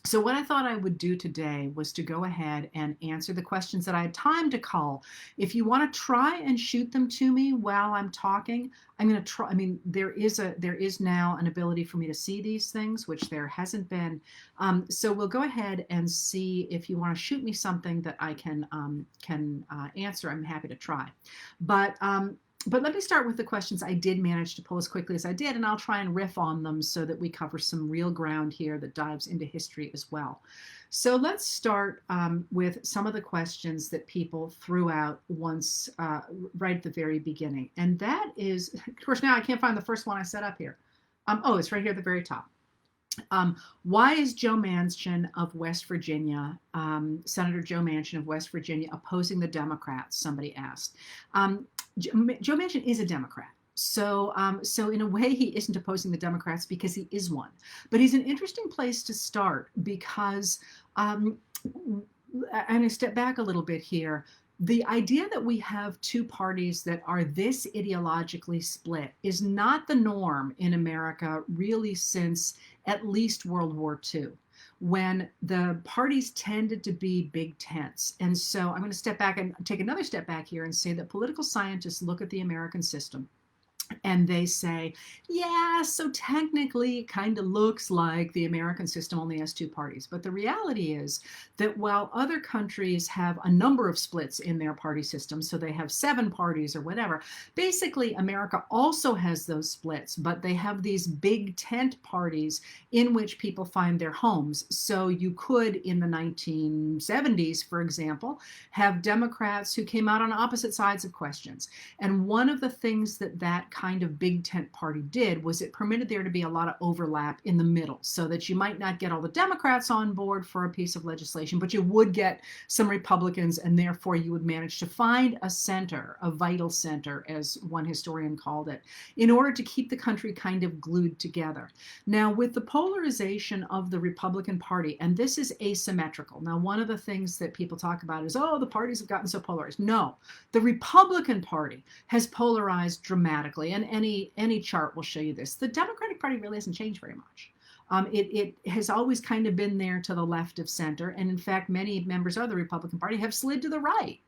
So what I thought I would do today was to go ahead and answer the questions that I had time to cull. If you want to try and shoot them to me while I'm talking, I'm going to try. I mean, there is now an ability for me to see these things, which there hasn't been. So we'll go ahead and see if you want to shoot me something that I can answer. I'm happy to try, but but let me start with the questions I did manage to pull as quickly as I did, and I'll try and riff on them so that we cover some real ground here that dives into history as well. So let's start with some of the questions that people threw out once, right at the very beginning. And that is, of course, now I can't find the first one I set up here. Oh, it's right here at the very top. Why is Joe Manchin of West Virginia, Senator Joe Manchin of West Virginia, opposing the Democrats? Somebody asked. Joe Manchin is a Democrat. So in a way, he isn't opposing the Democrats because he is one. But he's an interesting place to start because, and I step back a little bit here. The idea that we have two parties that are this ideologically split is not the norm in America, really, since at least World War II, when the parties tended to be big tents. And so I'm going to step back and take another step back here and say that political scientists look at the American system and they say, yeah, so technically it kind of looks like the American system only has two parties. But the reality is that while other countries have a number of splits in their party system, so they have 7 parties or whatever, basically America also has those splits, but they have these big tent parties in which people find their homes. So you could, in the 1970s, for example, have Democrats who came out on opposite sides of questions. And one of the things that kind of big tent party did was it permitted there to be a lot of overlap in the middle, so that you might not get all the Democrats on board for a piece of legislation, but you would get some Republicans, and therefore you would manage to find a center, a vital center, as one historian called it, in order to keep the country kind of glued together. Now, with the polarization of the Republican Party, and this is asymmetrical. Now, one of the things that people talk about is, oh, the parties have gotten so polarized. No, the Republican Party has polarized dramatically, and any chart will show you this. The Democratic Party really hasn't changed very much. It has always kind of been there to the left of center, and in fact, many members of the Republican Party have slid to the right,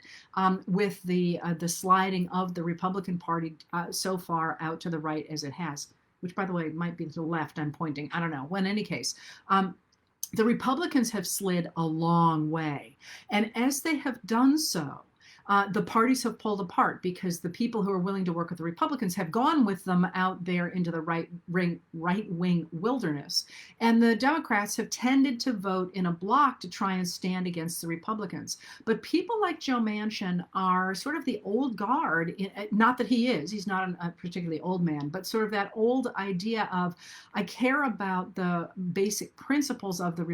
with the sliding of the Republican Party so far out to the right as it has. Which, by the way, might be to the left. I'm pointing. I don't know. Well, in any case. The Republicans have slid a long way. And as they have done so, the parties have pulled apart because the people who are willing to work with the Republicans have gone with them out there into the right-wing wilderness. And the Democrats have tended to vote in a block to try and stand against the Republicans. But people like Joe Manchin are sort of the old guard, not that he's not a particularly old man, but sort of that old idea of, I care about the basic principles of the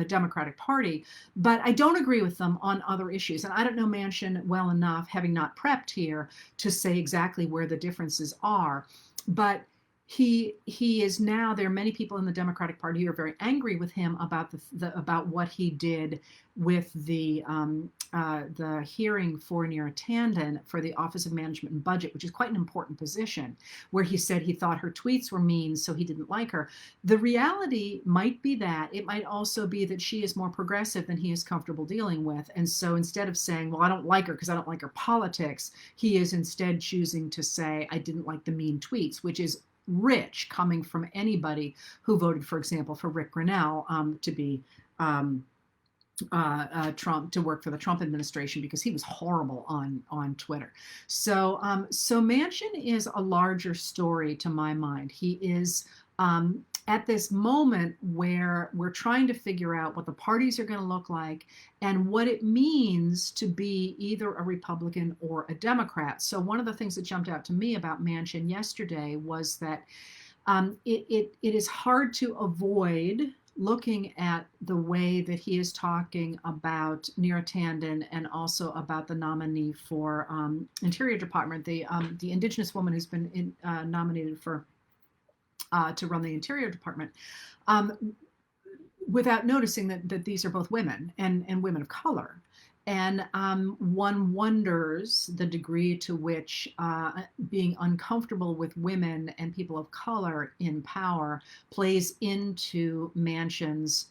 Democratic Party, but I don't agree with them on other issues. And I don't know Manchin well enough, having not prepped here, to say exactly where the differences are. But he is now, there are many people in the Democratic Party who are very angry with him about about what he did with the hearing for Neera Tanden for the Office of Management and Budget, which is quite an important position, where he said he thought her tweets were mean, so he didn't like her. The reality might be that. It might also be that she is more progressive than he is comfortable dealing with. And so instead of saying, well, I don't like her because I don't like her politics, he is instead choosing to say, I didn't like the mean tweets, which is rich coming from anybody who voted, for example, for Rick Grinnell to be Trump, to work for the Trump administration, because he was horrible on Twitter. So Manchin is a larger story to my mind. He is at this moment where we're trying to figure out what the parties are going to look like and what it means to be either a Republican or a Democrat. So one of the things that jumped out to me about Manchin yesterday was that it is hard to avoid looking at the way that he is talking about Neera Tanden and also about the nominee for Interior Department, the Indigenous woman who's been nominated for to run the Interior Department, without noticing that these are both women and women of color. And one wonders the degree to which being uncomfortable with women and people of color in power plays into Manchin's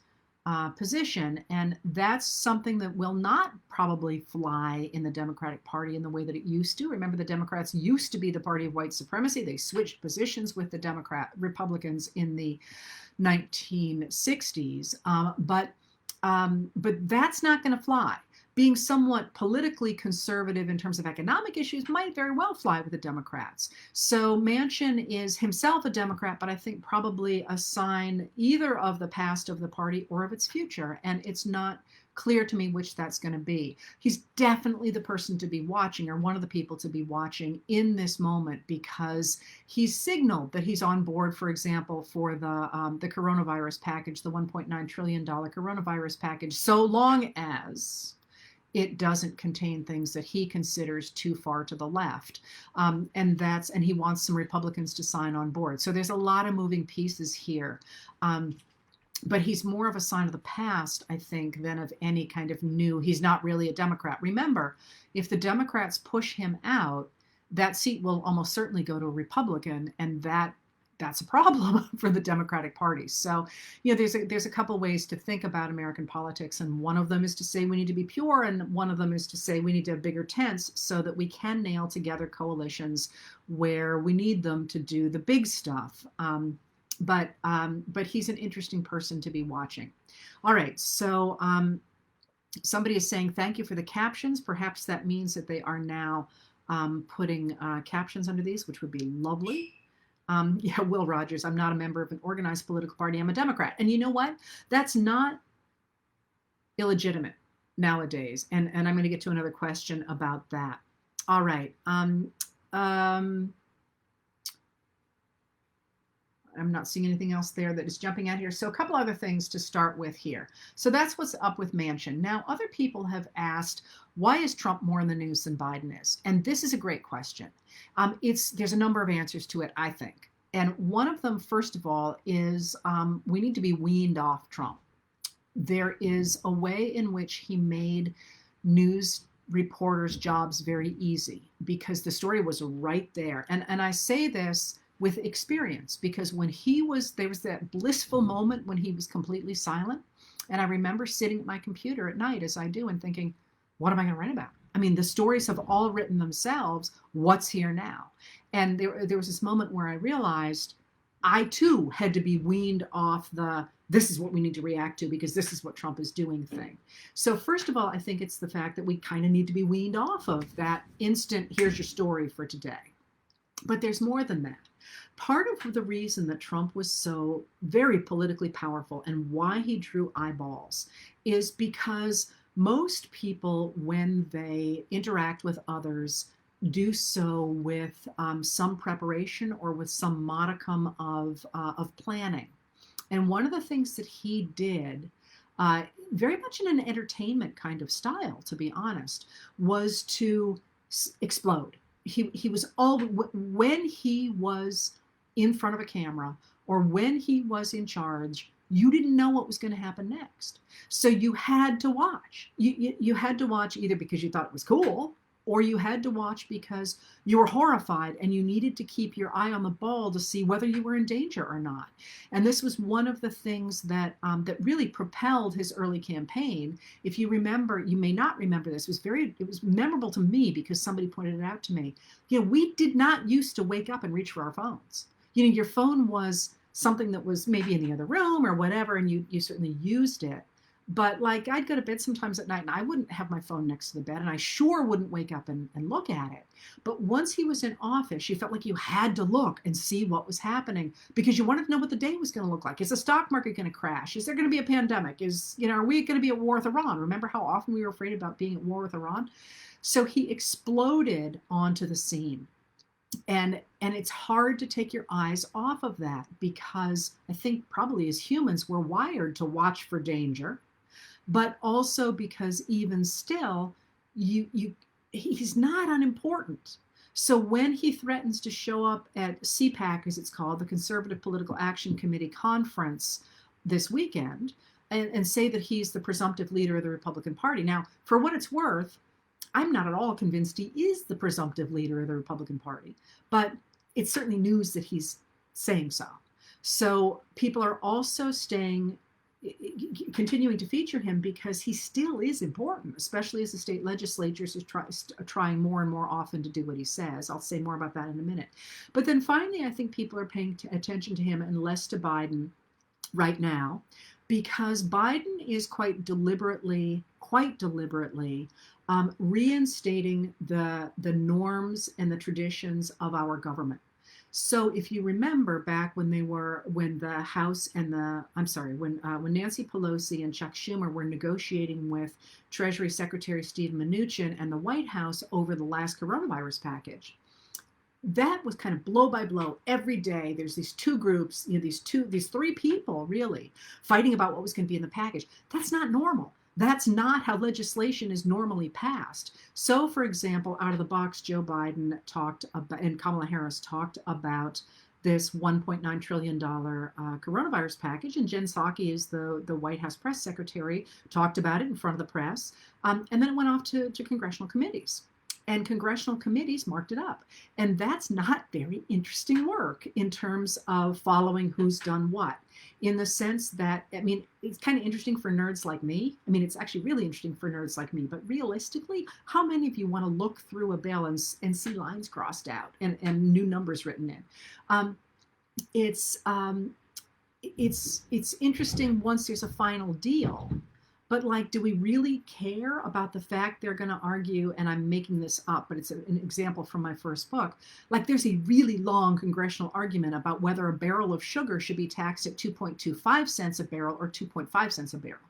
position. And that's something that will not probably fly in the Democratic Party in the way that it used to. Remember, the Democrats used to be the party of white supremacy. They switched positions with the Republicans in the 1960s. But that's not going to fly. Being somewhat politically conservative in terms of economic issues might very well fly with the Democrats. So Manchin is himself a Democrat, but I think probably a sign either of the past of the party or of its future. And it's not clear to me which that's going to be. He's definitely the person to be watching, or one of the people to be watching in this moment, because he's signaled that he's on board, for example, for the coronavirus package, the $1.9 trillion coronavirus package, so long as it doesn't contain things that he considers too far to the left. And he wants some Republicans to sign on board. So there's a lot of moving pieces here. But he's more of a sign of the past, I think, than of any kind of new. He's not really a Democrat. Remember, if the Democrats push him out, that seat will almost certainly go to a Republican, and that's a problem for the Democratic Party. So, there's a couple ways to think about American politics, and one of them is to say we need to be pure, and one of them is to say we need to have bigger tents so that we can nail together coalitions where we need them to do the big stuff. But he's an interesting person to be watching. All right, so somebody is saying thank you for the captions. Perhaps that means that they are now putting captions under these, which would be lovely. Yeah, Will Rogers, I'm not a member of an organized political party. I'm a Democrat. And you know what? That's not illegitimate nowadays. And I'm going to get to another question about that. All right. I'm not seeing anything else there that is jumping out here. So a couple other things to start with here. So that's what's up with Manchin. Now, other people have asked, why is Trump more in the news than Biden is? And this is a great question. There's a number of answers to it, I think. And one of them, first of all, is we need to be weaned off Trump. There is a way in which he made news reporters' jobs very easy because the story was right there. And I say this with experience, because there was that blissful moment when he was completely silent. And I remember sitting at my computer at night, as I do, and thinking, what am I going to write about? I mean, the stories have all written themselves. What's here now? And there was this moment where I realized I too had to be weaned off this is what we need to react to because this is what Trump is doing thing. So first of all, I think it's the fact that we kind of need to be weaned off of that instant, here's your story for today. But there's more than that. Part of the reason that Trump was so very politically powerful and why he drew eyeballs is because most people, when they interact with others, do so with some preparation or with some modicum of planning. And one of the things that he did, very much in an entertainment kind of style, to be honest, was to explode. He was when he was in front of a camera or when he was in charge, you didn't know what was going to happen next. So you had to watch. You had to watch either because you thought it was cool, or you had to watch because you were horrified and you needed to keep your eye on the ball to see whether you were in danger or not. And this was one of the things that really propelled his early campaign. If you remember, you may not remember this, it was memorable to me because somebody pointed it out to me. We did not used to wake up and reach for our phones. Your phone was something that was maybe in the other room or whatever, and you certainly used it. But like I'd go to bed sometimes at night and I wouldn't have my phone next to the bed and I sure wouldn't wake up and look at it. But once he was in office, you felt like you had to look and see what was happening because you wanted to know what the day was going to look like. Is the stock market going to crash? Is there going to be a pandemic? Are we going to be at war with Iran? Remember how often we were afraid about being at war with Iran? So he exploded onto the scene. And it's hard to take your eyes off of that because I think probably as humans, we're wired to watch for danger. But also because even still, he's not unimportant. So when he threatens to show up at CPAC, as it's called, the Conservative Political Action Committee conference this weekend, and say that he's the presumptive leader of the Republican Party. Now, for what it's worth, I'm not at all convinced he is the presumptive leader of the Republican Party, but it's certainly news that he's saying so. So people are also staying continuing to feature him because he still is important, especially as the state legislatures are trying more and more often to do what he says. I'll say more about that in a minute. But then finally, I think people are paying attention to him and less to Biden right now, because Biden is quite deliberately reinstating the norms and the traditions of our government. So if you remember back when the House and when Nancy Pelosi and Chuck Schumer were negotiating with Treasury Secretary Steve Mnuchin and the White House over the last coronavirus package, that was kind of blow by blow. Every day there's these two groups, these three people really fighting about what was going to be in the package. That's not normal. That's not how legislation is normally passed. So, for example, out of the box, Joe Biden talked about, and Kamala Harris talked about this $1.9 trillion coronavirus package. And Jen Psaki, is the White House press secretary, talked about it in front of the press. And then it went off to congressional committees. And congressional committees marked it up. And that's not very interesting work in terms of following who's done what. In the sense that, I mean, it's kind of interesting for nerds like me. I mean, it's actually really interesting for nerds like me. But realistically, how many of you want to look through a bill and see lines crossed out and new numbers written in? It's interesting once there's a final deal. But like, do we really care about the fact they're going to argue, and I'm making this up, but it's an example from my first book, like there's a really long congressional argument about whether a barrel of sugar should be taxed at 2.25 cents a barrel or 2.5 cents a barrel.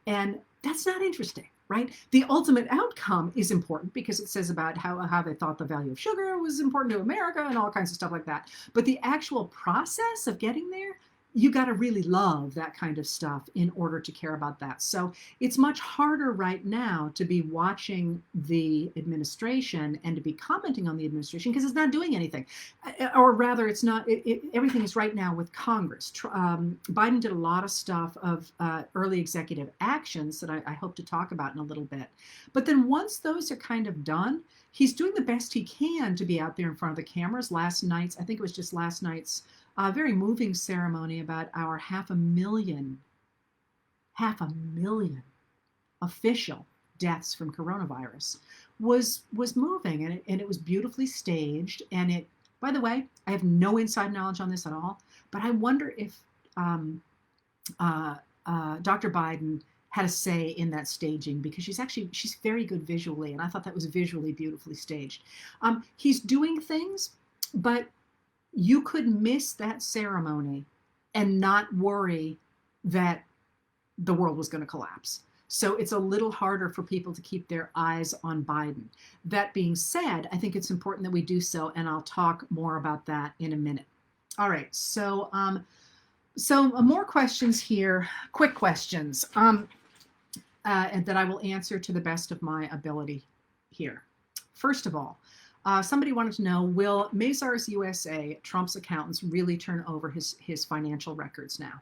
And that's not interesting, right? The ultimate outcome is important because it says about how they thought the value of sugar was important to America and all kinds of stuff like that. But the actual process of getting there, you got to really love that kind of stuff in order to care about that. So it's much harder right now to be watching the administration and to be commenting on the administration because it's not doing anything. Or rather, it's not, everything is right now with Congress. Biden did a lot of stuff of early executive actions that I hope to talk about in a little bit. But then once those are kind of done, he's doing the best he can to be out there in front of the cameras. Last night's very moving ceremony about our half a million official deaths from coronavirus was moving, and it was beautifully staged. And it, by the way, I have no inside knowledge on this at all, but I wonder if Dr. Biden had a say in that staging, because she's very good visually, and I thought that was visually beautifully staged. He's doing things, but you could miss that ceremony and not worry that the world was going to collapse. So it's a little harder for people to keep their eyes on Biden. That being said, I think it's important that we do so, and I'll talk more about that in a minute. All right, so more questions here, quick questions, and that I will answer to the best of my ability here. First of all, somebody wanted to know, will Mazars USA, Trump's accountants, really turn over his financial records now?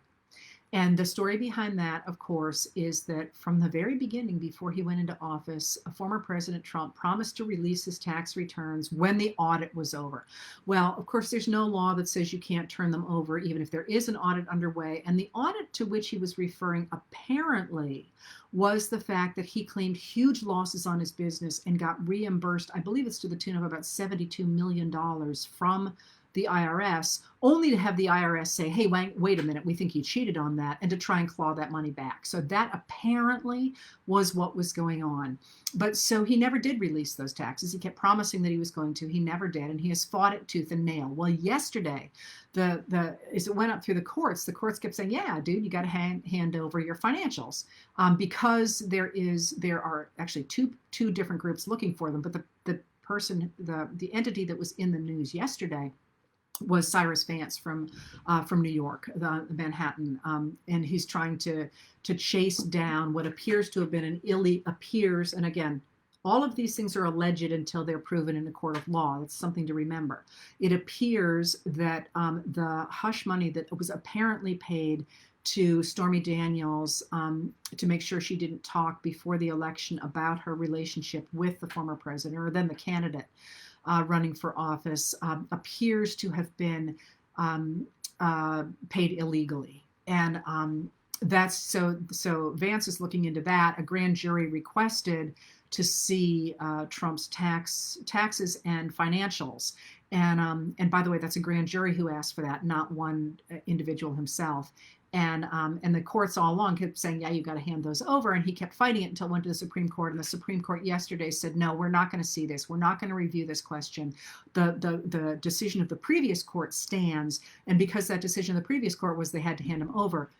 And the story behind that, of course, is that from the very beginning, before he went into office, former President Trump promised to release his tax returns when the audit was over. Well, of course, there's no law that says you can't turn them over, even if there is an audit underway. And the audit to which he was referring apparently was the fact that he claimed huge losses on his business and got reimbursed, I believe it's to the tune of about $72 million from the IRS, only to have the IRS say, hey, wait a minute, we think you cheated on that, and to try and claw that money back. So that apparently was what was going on. But so he never did release those taxes. He kept promising that he was going to. He never did, and he has fought it tooth and nail. Well, yesterday, as it went up through the courts kept saying, yeah, dude, you got to hand over your financials, because there are actually two different groups looking for them. But the entity that was in the news yesterday was Cyrus Vance from New York, the Manhattan, and he's trying to chase down what appears to have been and again, all of these things are alleged until they're proven in a court of law. That's something to remember. It appears that the hush money that was apparently paid to Stormy Daniels to make sure she didn't talk before the election about her relationship with the former president, or then the candidate running for office, appears to have been paid illegally. And That's so Vance is looking into that. A grand jury requested to see Trump's taxes and financials. And by the way, that's a grand jury who asked for that, not one individual himself. And the courts all along kept saying, yeah, you got to hand those over. And he kept fighting it until it went to the Supreme Court. And the Supreme Court yesterday said, no, we're not going to see this. We're not going to review this question. The decision of the previous court stands. And because that decision of the previous court was they had to hand him over,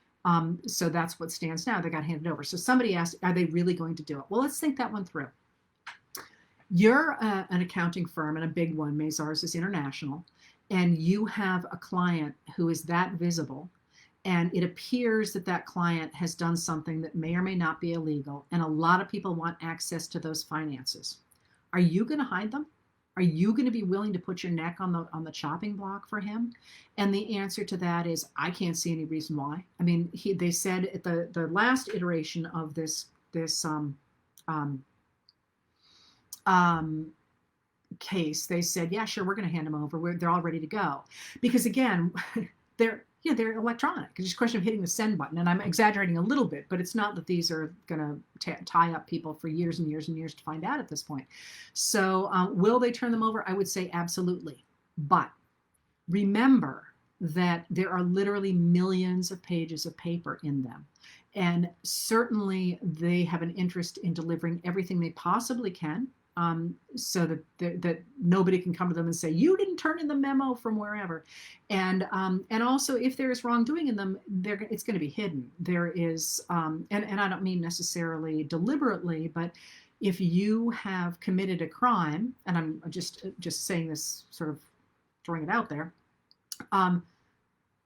so that's what stands now. They got handed over. So somebody asked, are they really going to do it? Well, let's think that one through. You're an accounting firm, and a big one. Mazars is international. And you have a client who is that visible. And it appears that that client has done something that may or may not be illegal. And a lot of people want access to those finances. Are you going to hide them? Are you going to be willing to put your neck on the chopping block for him? And the answer to that is, I can't see any reason why. I mean, they said at the last iteration of this case, they said, yeah, sure, we're going to hand them over. They're all ready to go. Because again, they're electronic. It's just a question of hitting the send button. And I'm exaggerating a little bit, but it's not that these are going to tie up people for years and years and years to find out at this point. So will they turn them over? I would say absolutely. But remember that there are literally millions of pages of paper in them. And certainly they have an interest in delivering everything they possibly can, so that nobody can come to them and say, you didn't turn in the memo from wherever. And also, if there is wrongdoing in them, it's going to be hidden. There is, and I don't mean necessarily deliberately, but if you have committed a crime, and I'm just saying this, sort of throwing it out there,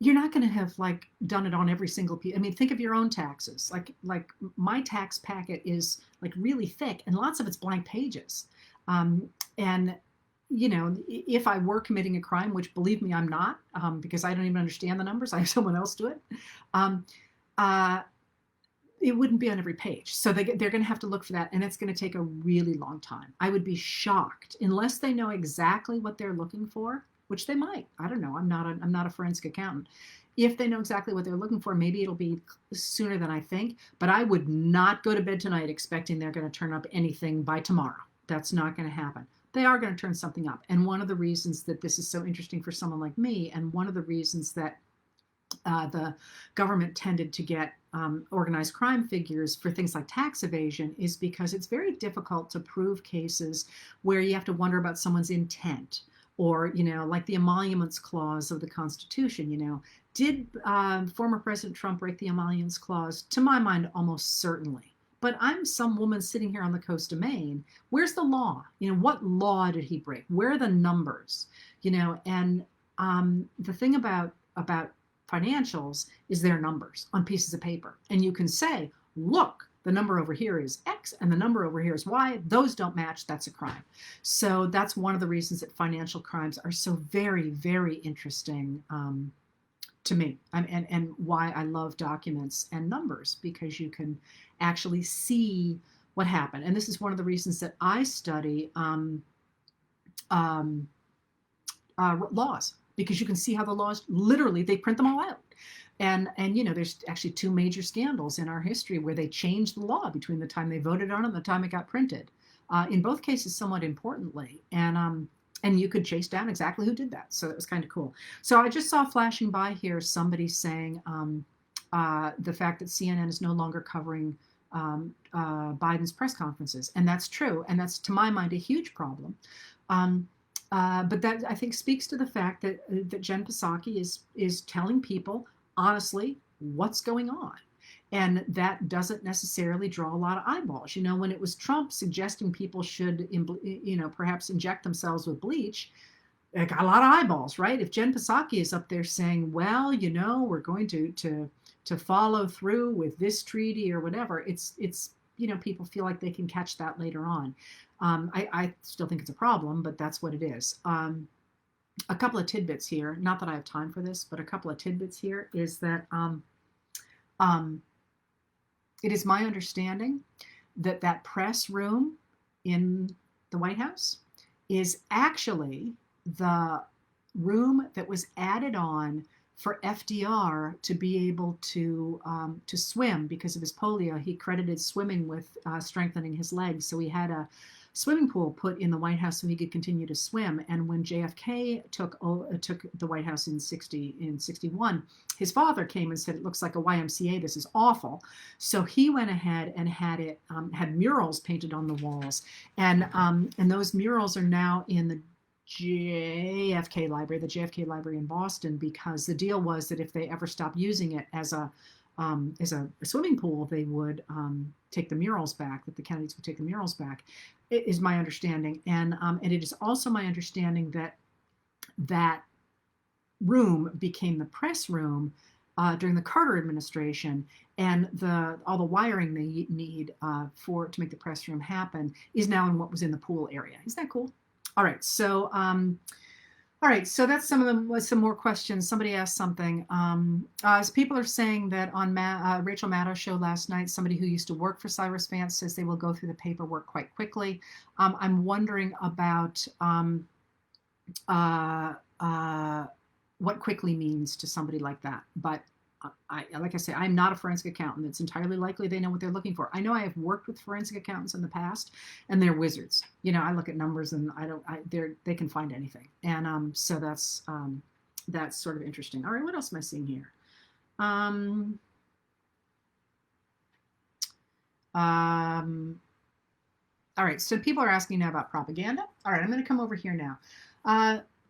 you're not going to have like done it on every single piece. I mean, think of your own taxes. Like my tax packet is like really thick, and lots of it's blank pages. And you know, if I were committing a crime, which believe me, I'm not, because I don't even understand the numbers. I have someone else do it. It wouldn't be on every page. So they're going to have to look for that, and it's going to take a really long time. I would be shocked unless they know exactly what they're looking for, which they might. I don't know. I'm not a forensic accountant. If they know exactly what they're looking for, maybe it'll be sooner than I think. But I would not go to bed tonight expecting they're going to turn up anything by tomorrow. That's not going to happen. They are going to turn something up. And one of the reasons that this is so interesting for someone like me, and one of the reasons that the government tended to get organized crime figures for things like tax evasion, is because it's very difficult to prove cases where you have to wonder about someone's intent. Or, you know, like the emoluments clause of the Constitution, you know, did former President Trump break the emoluments clause? To my mind, almost certainly. But I'm some woman sitting here on the coast of Maine. Where's the law? You know, what law did he break? Where are the numbers? You know, and the thing about financials is their numbers on pieces of paper. And you can say, look, the number over here is X and the number over here is Y. Those don't match. That's a crime. So that's one of the reasons that financial crimes are so very, very interesting to me, and why I love documents and numbers, because you can actually see what happened. And this is one of the reasons that I study laws, because you can see how the laws, literally, they print them all out. And you know, there's actually two major scandals in our history where they changed the law between the time they voted on it and the time it got printed. In both cases, somewhat importantly. And you could chase down exactly who did that. So it was kind of cool. So I just saw flashing by here somebody saying the fact that CNN is no longer covering Biden's press conferences. And that's true. And that's, to my mind, a huge problem. But that, I think, speaks to the fact that Jen Psaki is telling people honestly what's going on. And that doesn't necessarily draw a lot of eyeballs. You know, when it was Trump suggesting people should, you know, perhaps inject themselves with bleach, it got a lot of eyeballs, right? If Jen Psaki is up there saying, well, you know, we're going to follow through with this treaty or whatever, it's you know, people feel like they can catch that later on. I still think it's a problem, but that's what it is. A couple of tidbits here, not that I have time for this, but a couple of tidbits here is that it is my understanding that that press room in the White House is actually the room that was added on for FDR to be able to swim because of his polio. He credited swimming with strengthening his legs. So he had a swimming pool put in the White House so he could continue to swim. And when JFK took the White House in 61, his father came and said, "It looks like a YMCA. This is awful." So he went ahead and had murals painted on the walls, and those murals are now in the JFK Library in Boston, because the deal was that if they ever stopped using it as a swimming pool, they would take the murals back, that the Kennedys would take the murals back, is my understanding. And it is also my understanding that that room became the press room during the Carter administration, and all the wiring they need to make the press room happen is now in what was in the pool area. Isn't that cool? All right, so that's some more questions. Somebody asked something. As people are saying that on Rachel Maddow's show last night, somebody who used to work for Cyrus Vance says they will go through the paperwork quite quickly. I'm wondering about what quickly means to somebody like that. But like I say, I'm not a forensic accountant. It's entirely likely they know what they're looking for. I know I have worked with forensic accountants in the past, and they're wizards. I look at numbers and they can find anything. And so that's sort of interesting. All right, what else am I seeing here? All right, so people are asking now about propaganda. All right, I'm going to come over here now.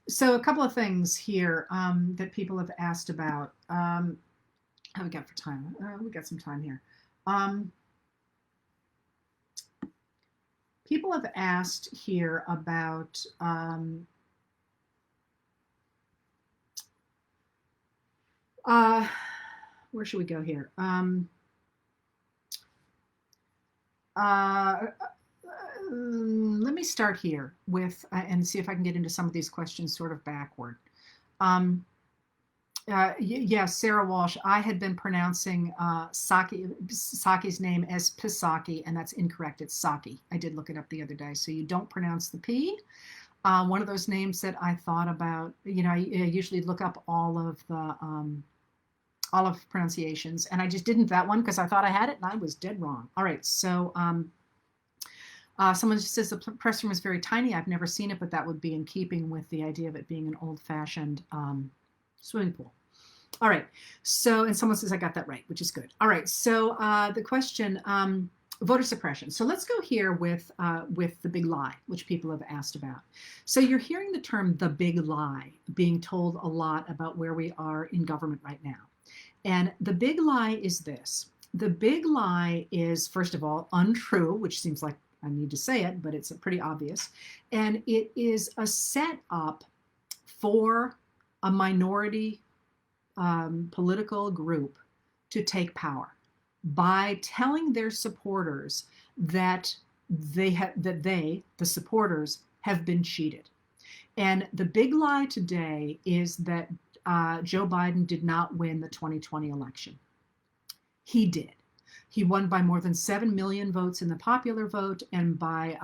So a couple of things here that people have asked about. How we got for time? We got some time here. People have asked here about where should we go here? Let me start here with and see if I can get into some of these questions sort of backward. Yes, Sarah Walsh. I had been pronouncing Saki's name as Pisaki, and that's incorrect. It's Saki. I did look it up the other day. So you don't pronounce the P. One of those names that I thought about. I usually look up all of pronunciations, and I just didn't that one because I thought I had it, and I was dead wrong. All right, so someone just says the press room is very tiny. I've never seen it, but that would be in keeping with the idea of it being an old-fashioned swimming pool. All right, so, and someone says I got that right, which is good. All right, so the question, voter suppression. So let's go here with the big lie, which people have asked about. So you're hearing the term the big lie being told a lot about where we are in government right now. And the big lie is this. The big lie is, first of all, untrue, which seems like I need to say it, but it's pretty obvious. And it is a setup for a minority political group to take power by telling their supporters that the supporters have been cheated. And the big lie today is that Joe Biden did not win the 2020 election. He did. He won by more than 7 million votes in the popular vote and by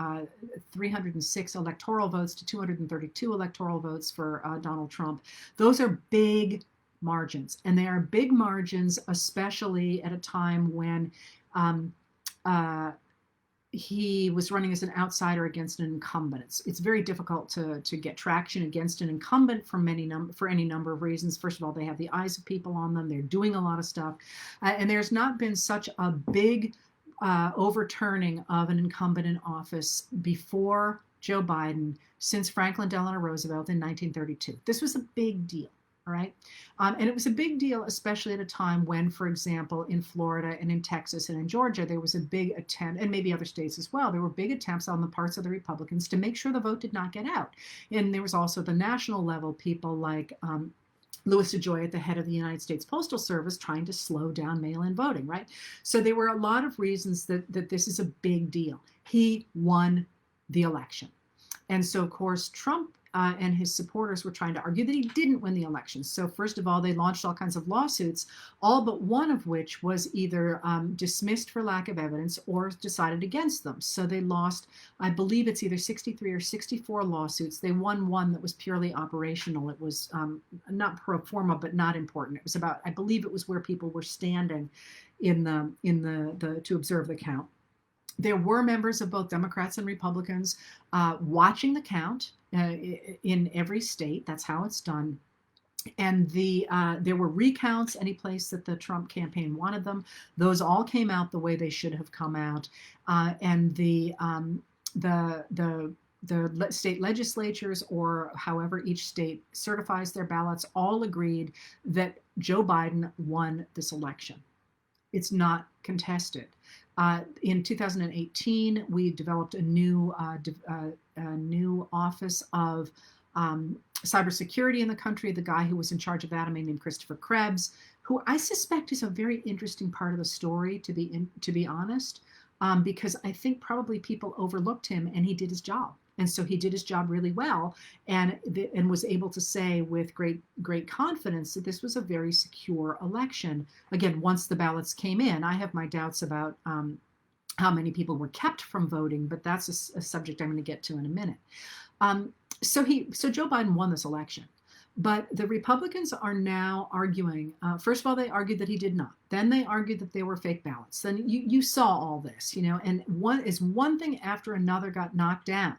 306 electoral votes to 232 electoral votes for Donald Trump. Those are big margins, and they are big margins, especially at a time when he was running as an outsider against an incumbent. It's very difficult to get traction against an incumbent for any number of reasons. First of all, they have the eyes of people on them. They're doing a lot of stuff. And there's not been such a big overturning of an incumbent in office before Joe Biden since Franklin Delano Roosevelt in 1932. This was a big deal. All right. And it was a big deal, especially at a time when, for example, in Florida and in Texas and in Georgia, there was a big attempt, and maybe other states as well, there were big attempts on the parts of the Republicans to make sure the vote did not get out. And there was also the national level, people like Louis DeJoy at the head of the United States Postal Service trying to slow down mail-in voting, right? So there were a lot of reasons that this is a big deal. He won the election. And so, of course, Trump and his supporters were trying to argue that he didn't win the election. So first of all, they launched all kinds of lawsuits, all but one of which was either dismissed for lack of evidence or decided against them. So they lost, I believe it's either 63 or 64 lawsuits. They won one that was purely operational. It was not pro forma, but not important. It was about, I believe it was where people were standing in the to observe the count. There were members of both Democrats and Republicans watching the count in every state. That's how it's done. And there were recounts any place that the Trump campaign wanted them. Those all came out the way they should have come out. And the state legislatures, or however each state certifies their ballots, all agreed that Joe Biden won this election. It's not contested. In 2018, we developed a new office of cybersecurity in the country. The guy who was in charge of that, a man named Christopher Krebs, who I suspect is a very interesting part of the story, to be honest, because I think probably people overlooked him, and he did his job. And so he did his job really well, and was able to say with great confidence that this was a very secure election. Again, once the ballots came in, I have my doubts about how many people were kept from voting, but that's a subject I'm going to get to in a minute. So Joe Biden won this election. But the Republicans are now arguing, first of all, they argued that he did not. Then they argued that they were fake ballots. Then you saw all this, and one thing after another got knocked down.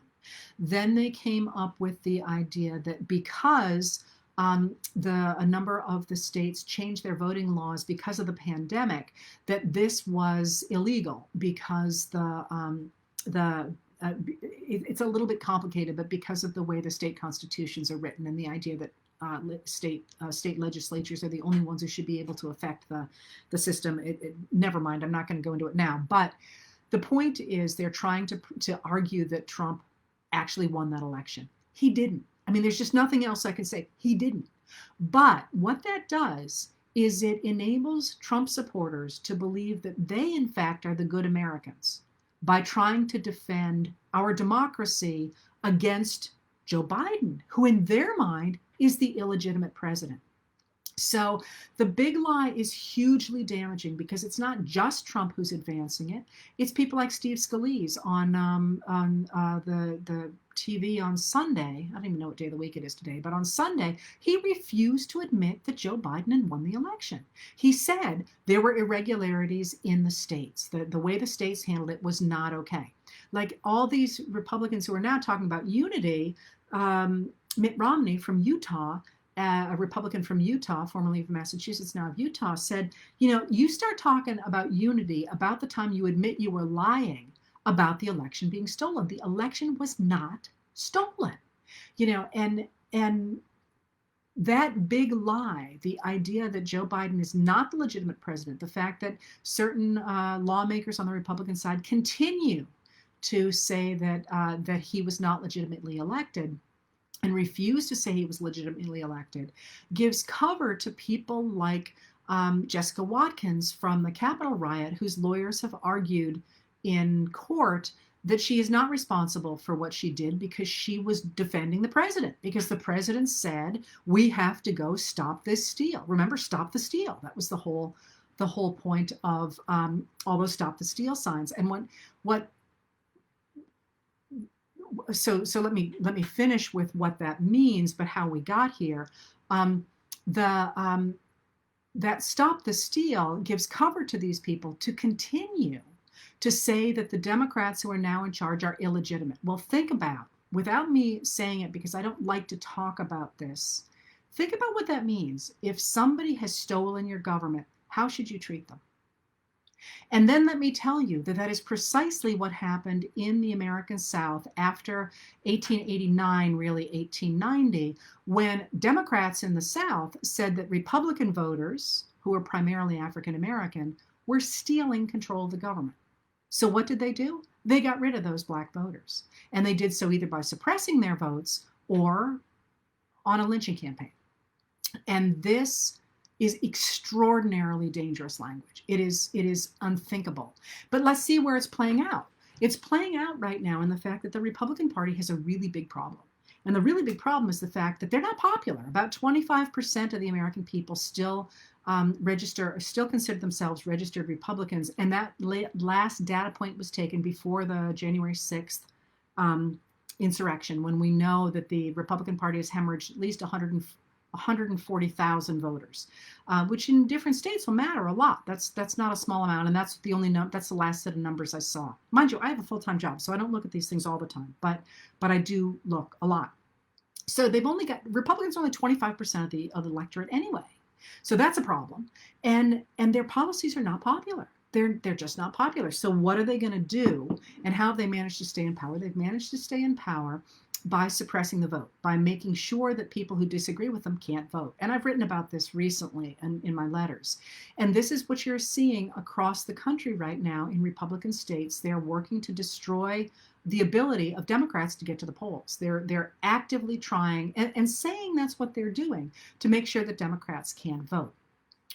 Then they came up with the idea that because a number of the states changed their voting laws because of the pandemic, that this was illegal because it's a little bit complicated, but because of the way the state constitutions are written and the idea that state legislatures are the only ones who should be able to affect the system. Never mind, I'm not going to go into it now. But the point is, they're trying to argue that Trump actually won that election. He didn't. I mean, there's just nothing else I can say. He didn't. But what that does is it enables Trump supporters to believe that they, in fact, are the good Americans by trying to defend our democracy against Joe Biden, who in their mind is the illegitimate president. So the big lie is hugely damaging because it's not just Trump who's advancing it. It's people like Steve Scalise on the TV on Sunday. I don't even know what day of the week it is today, but on Sunday, he refused to admit that Joe Biden had won the election. He said there were irregularities in the states. The way the states handled it was not okay. Like all these Republicans who are now talking about unity, Mitt Romney from Utah, a Republican from Utah, formerly from Massachusetts, now of Utah, said, you start talking about unity about the time you admit you were lying about the election being stolen. The election was not stolen, and that big lie, the idea that Joe Biden is not the legitimate president, the fact that certain lawmakers on the Republican side continue to say that he was not legitimately elected, and refused to say he was legitimately elected, gives cover to people like Jessica Watkins from the Capitol riot, whose lawyers have argued in court that she is not responsible for what she did because she was defending the president, because the president said, we have to go stop this steal. Remember, stop the steal. That was the whole point of all those stop the steal signs. And So let me finish with what that means, but how we got here. That stop the steal gives cover to these people to continue to say that the Democrats who are now in charge are illegitimate. Well, think about, without me saying it because I don't like to talk about this, think about what that means. If somebody has stolen your government, how should you treat them? And then let me tell you that is precisely what happened in the American South after 1889, really 1890, when Democrats in the South said that Republican voters, who were primarily African American, were stealing control of the government. So what did they do? They got rid of those black voters. And they did so either by suppressing their votes or on a lynching campaign. And this is extraordinarily dangerous language. It is unthinkable. But let's see where it's playing out. It's playing out right now in the fact that the Republican Party has a really big problem. And the really big problem is the fact that they're not popular. About 25% of the American people still still consider themselves registered Republicans. And that last data point was taken before the January 6th insurrection, when we know that the Republican Party has hemorrhaged at least 140,000 voters, which in different states will matter a lot. That's not a small amount, and that's that's the last set of numbers I saw. Mind you, I have a full-time job, so I don't look at these things all the time, but I do look a lot. So Republicans are only 25% of the electorate anyway. So that's a problem, and their policies are not popular. They're just not popular. So what are they going to do, and how have they managed to stay in power? They've managed to stay in power by suppressing the vote, by making sure that people who disagree with them can't vote. And I've written about this recently in my letters. And this is what you're seeing across the country right now in Republican states. They're working to destroy the ability of Democrats to get to the polls. They're actively trying and saying that's what they're doing to make sure that Democrats can't vote.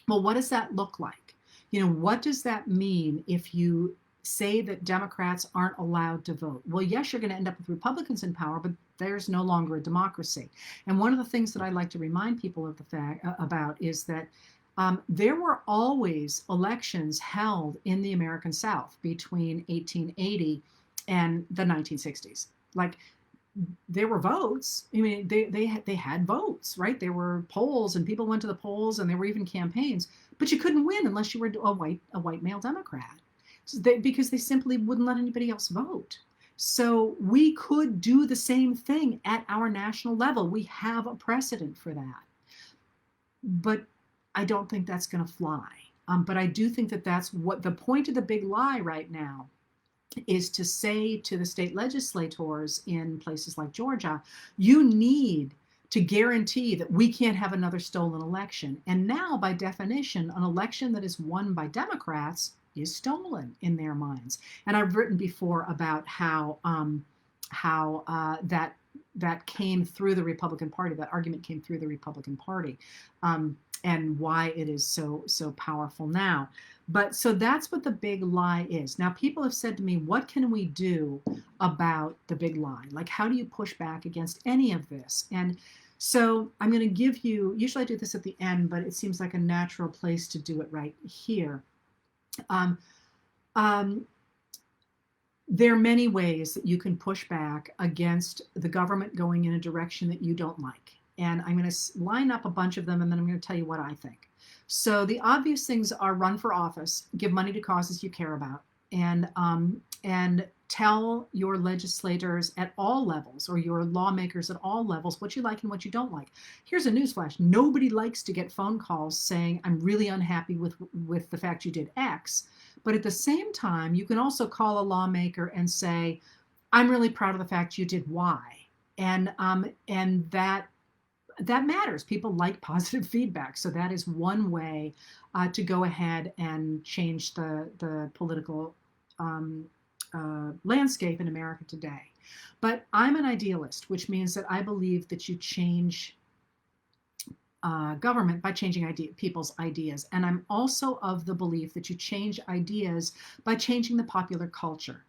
Well, what does that look like? What does that mean if you say that Democrats aren't allowed to vote? Well, yes, you're going to end up with Republicans in power, but there's no longer a democracy. And one of the things that I like to remind people of about is that there were always elections held in the American South between 1880 and the 1960s. Like, there were votes. I mean, they had votes, right? There were polls, and people went to the polls, and there were even campaigns. But you couldn't win unless you were a white male Democrat, because they simply wouldn't let anybody else vote. So we could do the same thing at our national level. We have a precedent for that. But I don't think that's going to fly. But I do think that that's what the point of the big lie right now is, to say to the state legislators in places like Georgia, you need to guarantee that we can't have another stolen election. And now, by definition, an election that is won by Democrats is stolen in their minds. And I've written before about how that came through the Republican Party. That argument came through the Republican Party, and why it is so powerful now. But so that's what the big lie is. Now, people have said to me, what can we do about the big lie? Like, how do you push back against any of this? And so I'm going to give you, usually I do this at the end, but it seems like a natural place to do it right here. There are many ways that you can push back against the government going in a direction that you don't like. And I'm going to line up a bunch of them, and then I'm going to tell you what I think. So the obvious things are: run for office, give money to causes you care about, and tell your legislators at all levels, or your lawmakers at all levels, what you like and what you don't like. Here's a newsflash: nobody likes to get phone calls saying, I'm really unhappy with the fact you did X. But at the same time, you can also call a lawmaker and say, I'm really proud of the fact you did Y. And that matters. People like positive feedback. So that is one way to go ahead and change the political landscape in America today. But I'm an idealist, which means that I believe that you change government by changing people's ideas. And I'm also of the belief that you change ideas by changing the popular culture.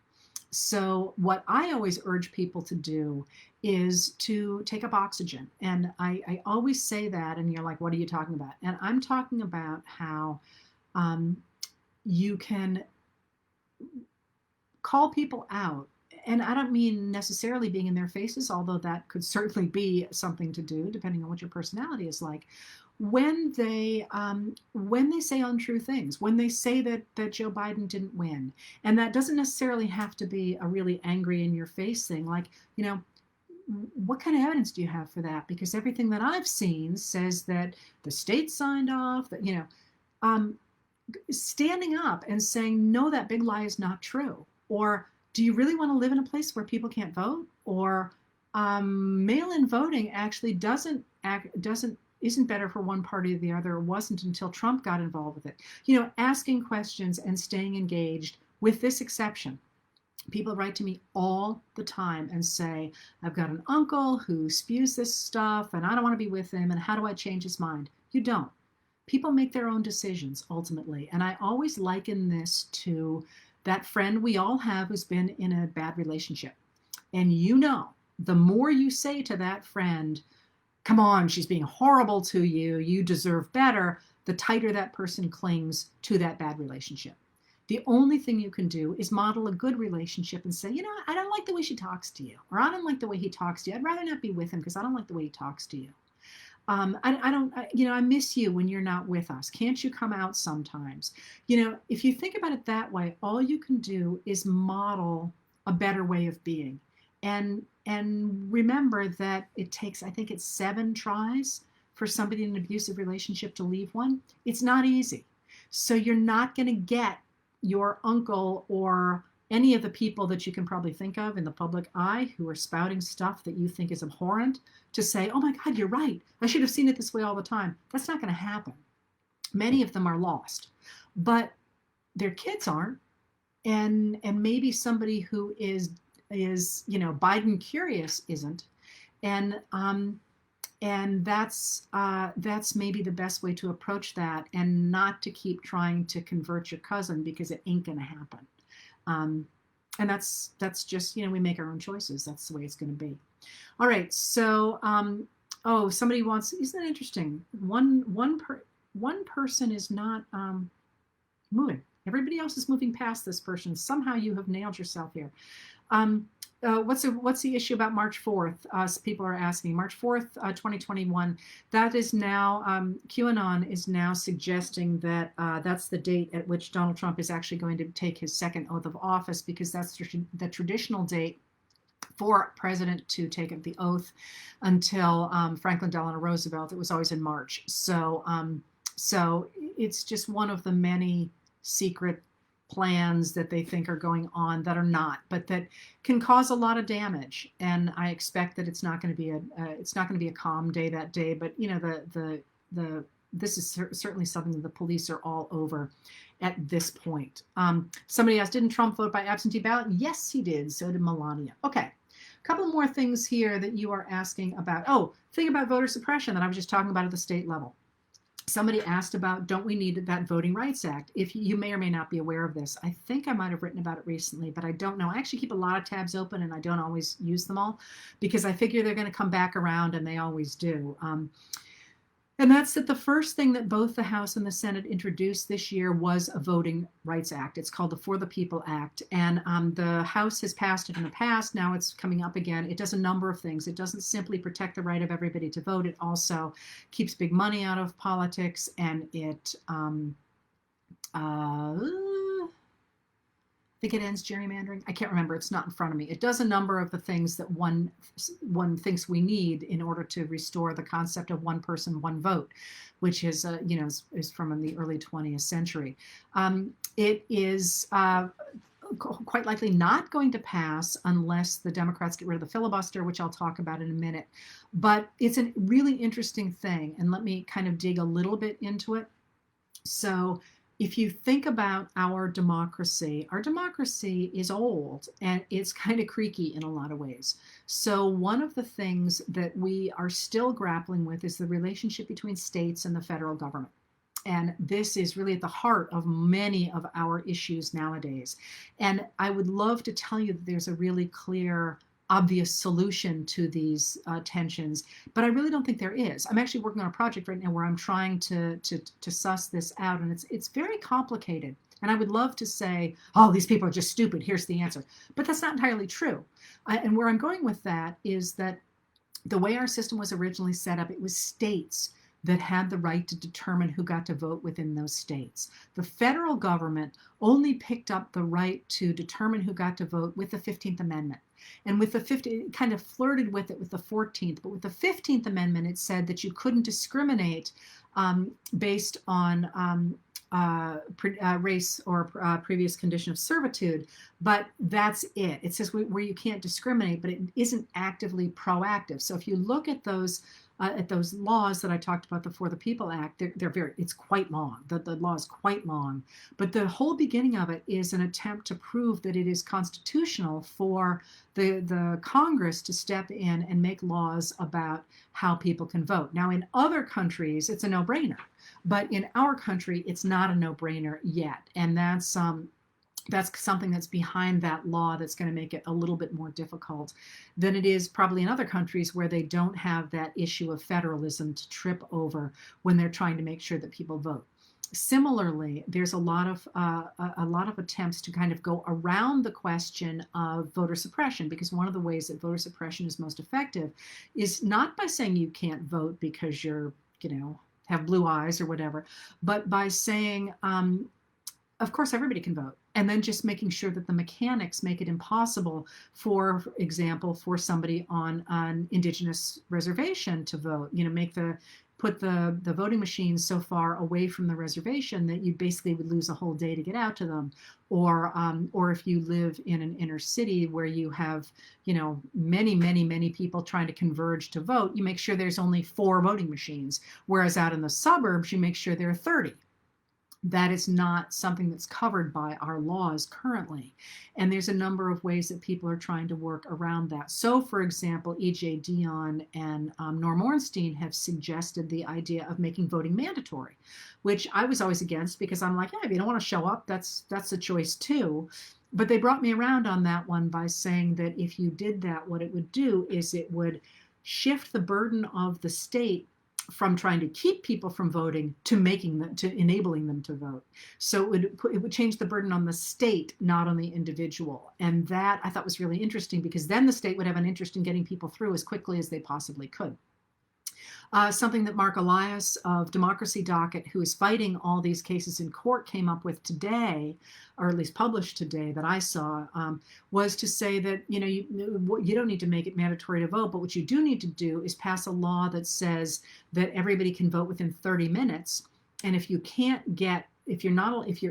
So what I always urge people to do is to take up oxygen. And I always say that, and you're like, what are you talking about? And I'm talking about how you can call people out. And I don't mean necessarily being in their faces, although that could certainly be something to do, depending on what your personality is like. When they say untrue things, when they say that Joe Biden didn't win, and that doesn't necessarily have to be a really angry in your face thing, like, what kind of evidence do you have for that? Because everything that I've seen says that the state signed off, that, standing up and saying, no, that big lie is not true. Or, do you really want to live in a place where people can't vote? Or mail-in voting actually isn't better for one party or the other. It wasn't until Trump got involved with it. Asking questions and staying engaged, with this exception. People write to me all the time and say, I've got an uncle who spews this stuff and I don't want to be with him, and how do I change his mind? You don't. People make their own decisions ultimately. And I always liken this to that friend we all have who's been in a bad relationship. And the more you say to that friend, come on, she's being horrible to you, you deserve better, the tighter that person clings to that bad relationship. The only thing you can do is model a good relationship and say, I don't like the way she talks to you, or I don't like the way he talks to you. I'd rather not be with him because I don't like the way he talks to you. I don't, I miss you when you're not with us. Can't you come out sometimes? If you think about it that way, all you can do is model a better way of being. And remember that it takes, I think it's 7 tries for somebody in an abusive relationship to leave one. It's not easy. So you're not going to get your uncle or any of the people that you can probably think of in the public eye who are spouting stuff that you think is abhorrent to say, oh my God, you're right. I should have seen it this way all the time. That's not going to happen. Many of them are lost, but their kids aren't. And maybe somebody who is Biden curious isn't. And that's maybe the best way to approach that, and not to keep trying to convert your cousin, because it ain't going to happen. And that's just, we make our own choices. That's the way it's going to be. All right. So, somebody wants, isn't that interesting? One person is not moving. Everybody else is moving past this person. Somehow you have nailed yourself here. What's the issue about March 4th? People are asking. March 4th, 2021. That is now, QAnon is now suggesting that that's the date at which Donald Trump is actually going to take his second oath of office, because that's the traditional date for a president to take up the oath until Franklin Delano Roosevelt. It was always in March. So it's just one of the many secret plans that they think are going on that are not, but that can cause a lot of damage. And I expect that it's not going to be a calm day that day. But this is certainly something that the police are all over at this point. Somebody asked, didn't Trump vote by absentee ballot? Yes, he did. So did Melania. Okay. A couple more things here that you are asking about. Oh, thing about voter suppression that I was just talking about at the state level. Somebody asked about, don't we need that Voting Rights Act? If you may or may not be aware of this, I think I might have written about it recently, but I don't know. I actually keep a lot of tabs open, and I don't always use them all, because I figure they're going to come back around, and they always do. And that's that the first thing that both the House and the Senate introduced this year was a Voting Rights Act. It's called the For the People Act. And the House has passed it in the past. Now it's coming up again. It does a number of things. It doesn't simply protect the right of everybody to vote. It also keeps big money out of politics. And it, I think it ends gerrymandering. I can't remember. It's not in front of me. It does a number of the things that one thinks we need in order to restore the concept of one person, one vote, which is is from the early 20th century. It is quite likely not going to pass unless the Democrats get rid of the filibuster, which I'll talk about in a minute. But it's a really interesting thing, and let me kind of dig a little bit into it. So if you think about our democracy is old, and it's kind of creaky in a lot of ways. So one of the things that we are still grappling with is the relationship between states and the federal government. And this is really at the heart of many of our issues nowadays. And I would love to tell you that there's a really clear, obvious solution to these tensions, but I really don't think there is. I'm actually working on a project right now where I'm trying to suss this out, and it's very complicated. And I would love to say, oh, these people are just stupid, here's the answer. But that's not entirely true. And where I'm going with that is that the way our system was originally set up, it was states that had the right to determine who got to vote within those states. The federal government only picked up the right to determine who got to vote with the 15th Amendment. And with the 15th, it kind of flirted with it with the 14th, but with the 15th Amendment, it said that you couldn't discriminate based on race or previous condition of servitude, but that's it. It says where you can't discriminate, but it isn't actively proactive. So if you look at those laws that I talked about, the For the People Act, it's quite long. The law is quite long, but the whole beginning of it is an attempt to prove that it is constitutional for the Congress to step in and make laws about how people can vote. Now, in other countries, it's a no-brainer, but in our country, it's not a no-brainer yet, and that's That's something that's behind that law that's going to make it a little bit more difficult than it is probably in other countries where they don't have that issue of federalism to trip over when they're trying to make sure that people vote. Similarly, there's a lot of attempts to kind of go around the question of voter suppression, because one of the ways that voter suppression is most effective is not by saying you can't vote because you're, have blue eyes or whatever, but by saying, of course, everybody can vote. And then just making sure that the mechanics make it impossible, for example, for somebody on an indigenous reservation to vote. Put the voting machines so far away from the reservation that you basically would lose a whole day to get out to them. Or if you live in an inner city where you have, many people trying to converge to vote, you make sure there's only 4 voting machines. Whereas out in the suburbs, you make sure there are 30. That is not something that's covered by our laws currently. And there's a number of ways that people are trying to work around that. So, for example, E.J. Dionne and Norm Ornstein have suggested the idea of making voting mandatory, which I was always against, because I'm like, yeah, if you don't want to show up, that's a choice too. But they brought me around on that one by saying that if you did that, what it would do is it would shift the burden of the state from trying to keep people from voting to enabling them to vote. So it would change the burden on the state, not on the individual. And that I thought was really interesting, because then the state would have an interest in getting people through as quickly as they possibly could. Something that Mark Elias of Democracy Docket, who is fighting all these cases in court, came up with today, or at least published today that I saw, was to say that you don't need to make it mandatory to vote, but what you do need to do is pass a law that says that everybody can vote within 30 minutes. And if you're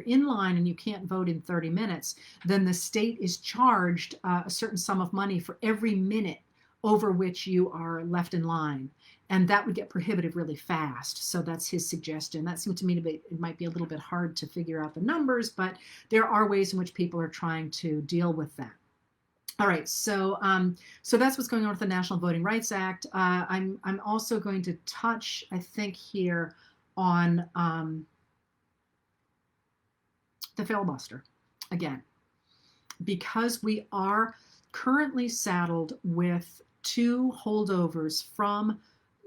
in line and you can't vote in 30 minutes, then the state is charged a certain sum of money for every minute over which you are left in line. And that would get prohibitive really fast. So that's his suggestion. That seemed to me it might be a little bit hard to figure out the numbers, but there are ways in which people are trying to deal with that. All right, so that's what's going on with the National Voting Rights Act. I'm also going to touch, I think, here on the filibuster again, because we are currently saddled with 2 holdovers from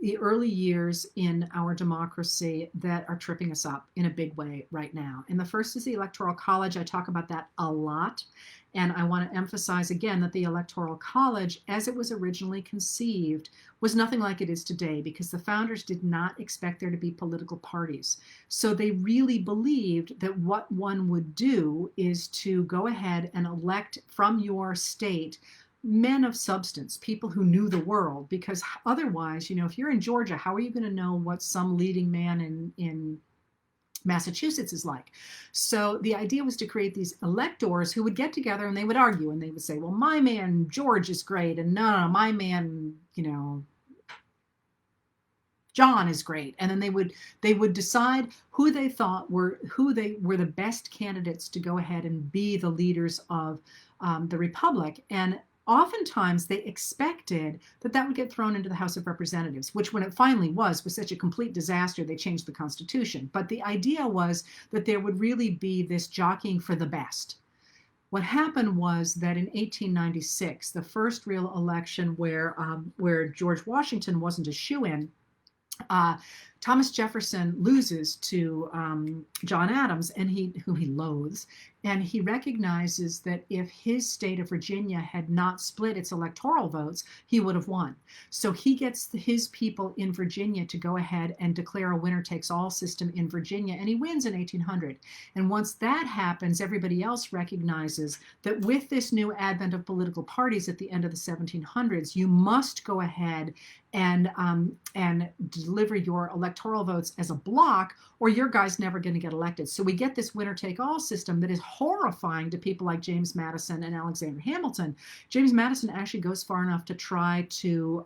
the early years in our democracy that are tripping us up in a big way right now. And the first is the Electoral College. I talk about that a lot. And I want to emphasize again that the Electoral College, as it was originally conceived, was nothing like it is today, because the founders did not expect there to be political parties. So they really believed that what one would do is to go ahead and elect from your state men of substance, people who knew the world, because otherwise, if you're in Georgia, how are you going to know what some leading man in Massachusetts is like? So the idea was to create these electors who would get together and they would argue, and they would say, well, my man George is great, and no, my man, John is great. And then they would decide who they thought were the best candidates to go ahead and be the leaders of the republic. And oftentimes they expected that would get thrown into the House of Representatives, which when it finally was such a complete disaster, they changed the Constitution. But the idea was that there would really be this jockeying for the best. What happened was that in 1896, the first real election where George Washington wasn't a shoo-in, Thomas Jefferson loses to John Adams, and who he loathes, and he recognizes that if his state of Virginia had not split its electoral votes, he would have won. So he gets his people in Virginia to go ahead and declare a winner-takes-all system in Virginia, and he wins in 1800. And once that happens, everybody else recognizes that with this new advent of political parties at the end of the 1700s, you must go ahead and deliver your electoral votes as a block, or your guy's never going to get elected. So we get this winner-take-all system that is horrifying to people like James Madison and Alexander Hamilton. James Madison actually goes far enough to try to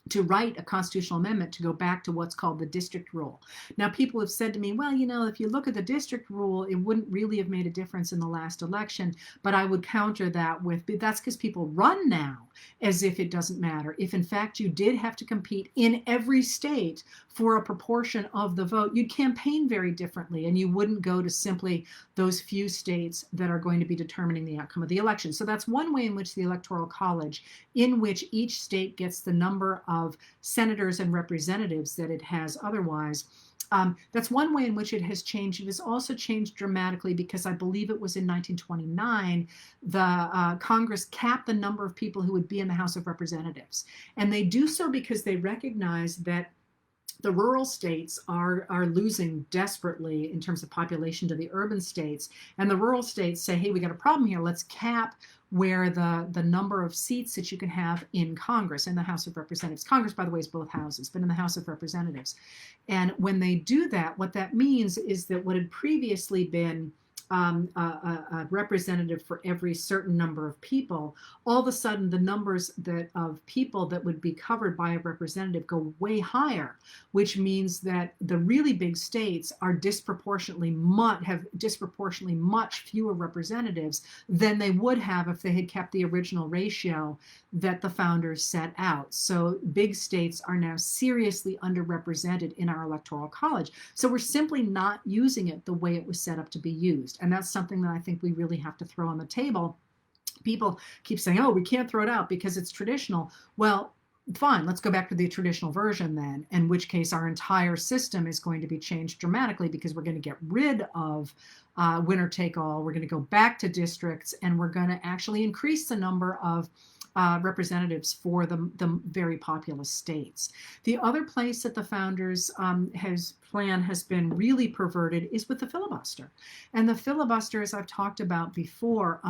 to write a constitutional amendment to go back to what's called the district rule. Now, people have said to me, well, if you look at the district rule, it wouldn't really have made a difference in the last election. But I would counter that with, that's because people run now as if it doesn't matter. If in fact you did have to compete in every state for a proportion of the vote, you'd campaign very differently, and you wouldn't go to simply those few states that are going to be determining the outcome of the election. So that's one way in which the Electoral College, in which each state gets the number of senators and representatives that it has otherwise. That's one way in which it has changed. It has also changed dramatically because I believe it was in 1929, the Congress capped the number of people who would be in the House of Representatives. And they do so because they recognize that the rural states are losing desperately in terms of population to the urban states. And the rural states say, hey, we got a problem here. Let's cap where the number of seats that you can have in Congress, in the House of Representatives. Congress, by the way, is both houses, but in the House of Representatives. And when they do that, what that means is that what had previously been a representative for every certain number of people, all of a sudden the numbers of people that would be covered by a representative go way higher, which means that the really big states are have disproportionately much fewer representatives than they would have if they had kept the original ratio that the founders set out. So big states are now seriously underrepresented in our Electoral College. So we're simply not using it the way it was set up to be used. And that's something that I think we really have to throw on the table. People keep saying, oh, we can't throw it out because it's traditional. Well, fine, let's go back to the traditional version then, in which case our entire system is going to be changed dramatically because we're going to get rid of winner take all. We're going to go back to districts, and we're going to actually increase the number of representatives for the very populous states. The other place that the founders' plan has been really perverted is with the filibuster. And the filibuster, as I've talked about before,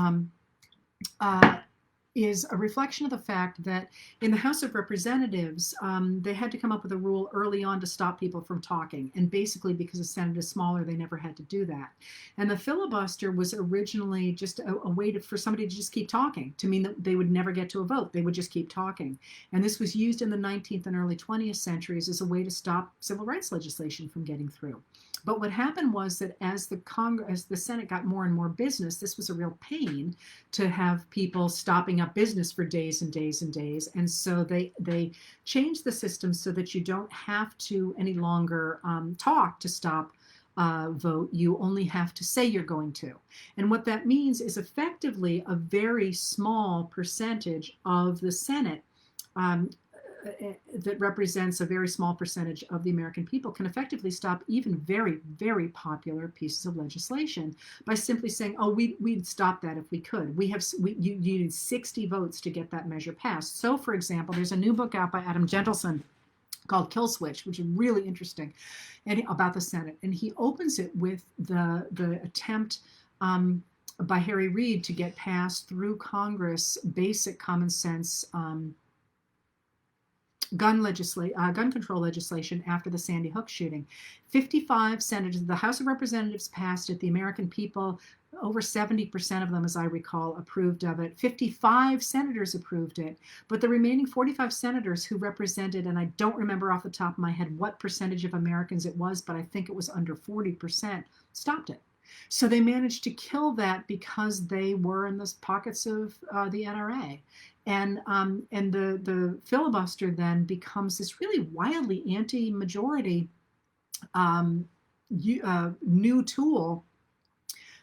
is a reflection of the fact that in the House of Representatives, they had to come up with a rule early on to stop people from talking. And basically, because the Senate is smaller, they never had to do that. And the filibuster was originally just a way for somebody to just keep talking, to mean that they would never get to a vote. They would just keep talking. And this was used in the 19th and early 20th centuries as a way to stop civil rights legislation from getting through. But what happened was that as the Senate got more and more business, this was a real pain to have people stopping up business for days and days and days. And so they changed the system so that you don't have to any longer talk to stop vote. You only have to say you're going to. And what that means is effectively a very small percentage of the Senate that represents a very small percentage of the American people can effectively stop even very, very popular pieces of legislation by simply saying, oh, we'd stop that if we could. You need 60 votes to get that measure passed. So, for example, there's a new book out by Adam Gentleson called Kill Switch, which is really interesting, and about the Senate. And he opens it with the attempt by Harry Reid to get passed through Congress basic common sense gun control legislation after the Sandy Hook shooting. 55 senators, the House of Representatives passed it. The American people, over 70% of them, as I recall, approved of it. 55 senators approved it, but the remaining 45 senators who represented, and I don't remember off the top of my head what percentage of Americans it was, but I think it was under 40%, stopped it. So they managed to kill that because they were in the pockets of the NRA. And the filibuster then becomes this really wildly anti-majority new tool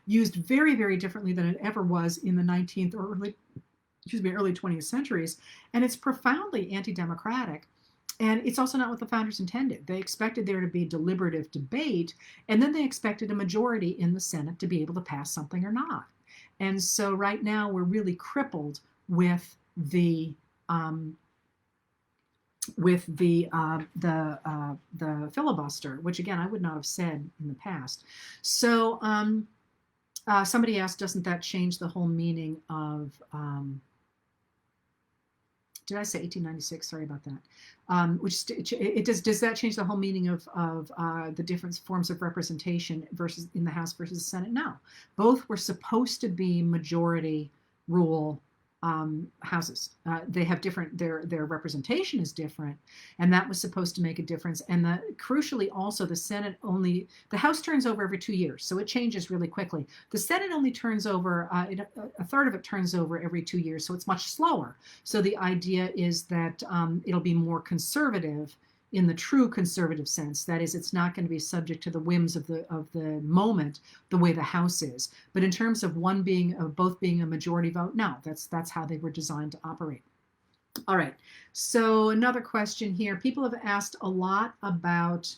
used very, very differently than it ever was in the 19th or early 20th centuries. And it's profoundly anti-democratic. And it's also not what the founders intended. They expected there to be deliberative debate, and then they expected a majority in the Senate to be able to pass something or not. And so right now we're really crippled with the filibuster, which again I would not have said in the past. So somebody asked, doesn't that change the whole meaning of? Did I say 1896? Sorry about that. Does that change the whole meaning of the different forms of representation versus in the House versus the Senate? No, both were supposed to be majority rule houses. They have different, their representation is different, and that was supposed to make a difference. And crucially also, the House turns over every 2 years, so it changes really quickly. The Senate only turns over, a third of it turns over every 2 years, so it's much slower. So the idea is that it'll be more conservative in the true conservative sense. That is, it's not going to be subject to the whims of the moment the way the House is. But in terms of both being a majority vote, no, that's how they were designed to operate. All right. So another question here. People have asked a lot about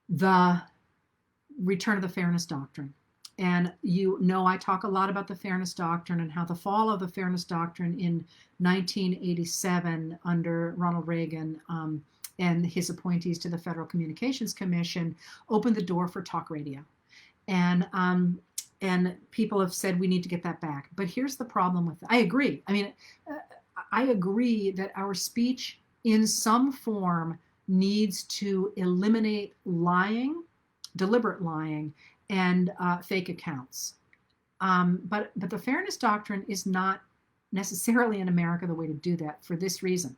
the return of the Fairness Doctrine. And I talk a lot about the Fairness Doctrine and how the fall of the Fairness Doctrine in 1987 under Ronald Reagan and his appointees to the Federal Communications Commission opened the door for talk radio. And people have said we need to get that back. But here's the problem with it. I agree. I mean, I agree that our speech in some form needs to eliminate lying, deliberate lying, and fake accounts. But the Fairness Doctrine is not necessarily in America the way to do that for this reason.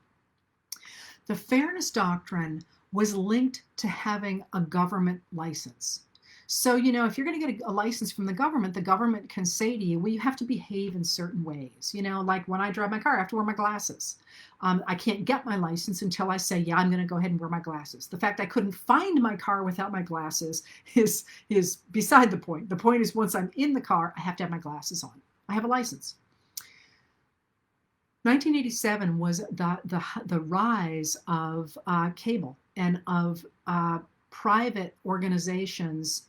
The Fairness Doctrine was linked to having a government license. So, if you're going to get a license from the government can say to you, well, you have to behave in certain ways. Like when I drive my car, I have to wear my glasses. I can't get my license until I say, yeah, I'm going to go ahead and wear my glasses. The fact I couldn't find my car without my glasses is beside the point. The point is, once I'm in the car, I have to have my glasses on. I have a license. 1987 was the rise of cable and of private organizations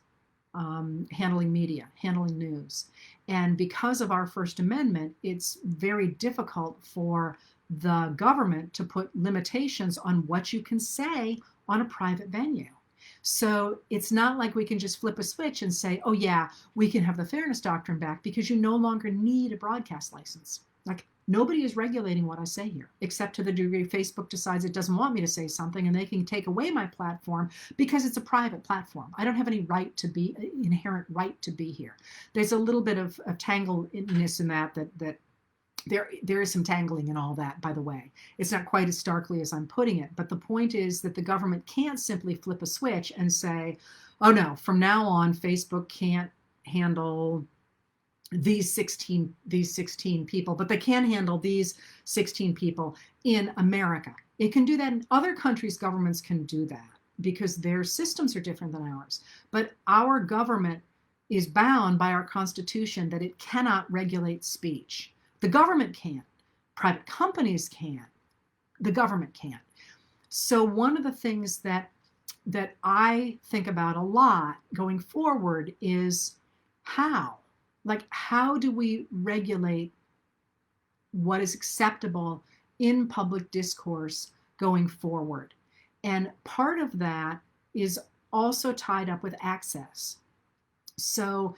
handling media, handling news. And because of our First Amendment, it's very difficult for the government to put limitations on what you can say on a private venue. So it's not like we can just flip a switch and say, oh yeah, we can have the Fairness Doctrine back, because you no longer need a broadcast license. Like, nobody is regulating what I say here, except to the degree Facebook decides it doesn't want me to say something, and they can take away my platform because it's a private platform. I don't have any inherent right to be here. There's a little bit of tangledness in that there is some tangling in all that, by the way. It's not quite as starkly as I'm putting it, but the point is that the government can't simply flip a switch and say, oh no, from now on, Facebook can't handle these 16 people, but they can handle these 16 people in America. It can do that in other countries. Governments can do that because their systems are different than ours. But our government is bound by our Constitution that it cannot regulate speech. The government can't. Private companies can. The government can't. So one of the things that I think about a lot going forward is how do we regulate what is acceptable in public discourse going forward? And part of that is also tied up with access. So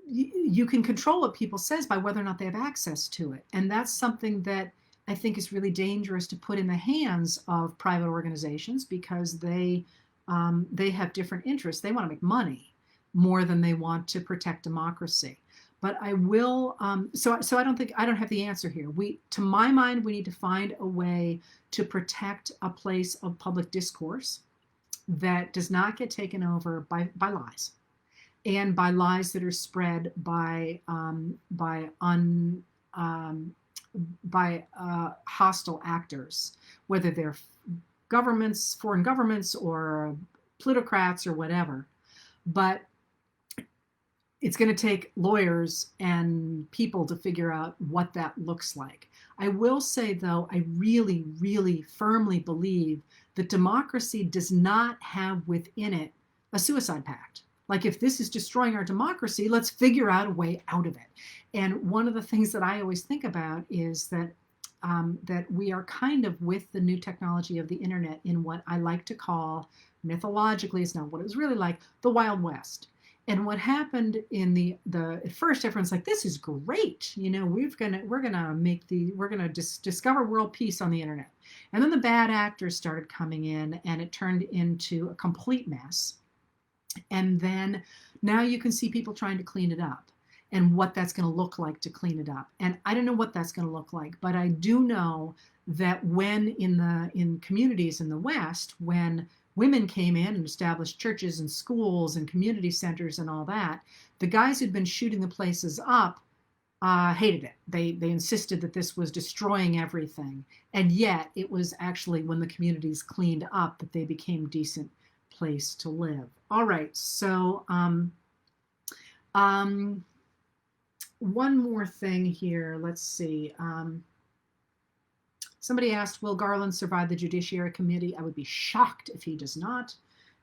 you can control what people says by whether or not they have access to it. And that's something that I think is really dangerous to put in the hands of private organizations, because they have different interests. They want to make money more than they want to protect democracy. But I will, so I don't have the answer here. To my mind, we need to find a way to protect a place of public discourse that does not get taken over by lies, and by lies that are spread by hostile actors, whether they're governments, foreign governments, or plutocrats or whatever. But it's going to take lawyers and people to figure out what that looks like. I will say, though, I really, really firmly believe that democracy does not have within it a suicide pact. Like, if this is destroying our democracy, let's figure out a way out of it. And one of the things that I always think about is that we are kind of, with the new technology of the internet, in what I like to call, mythologically, it's not what it was really like, the Wild West. And what happened at first, everyone's like, this is great. We're gonna discover world peace on the internet. And then the bad actors started coming in, and it turned into a complete mess. And then now you can see people trying to clean it up. and what that's going to look like to clean it up. And I don't know what that's going to look like, but I do know that when in communities in the West, when women came in and established churches and schools and community centers and all that, the guys who'd been shooting the places up hated it. They insisted that this was destroying everything. And yet it was actually when the communities cleaned up that they became decent place to live. All right, so one more thing here. Let's see. Somebody asked, will Garland survive the Judiciary Committee? I would be shocked if he does not.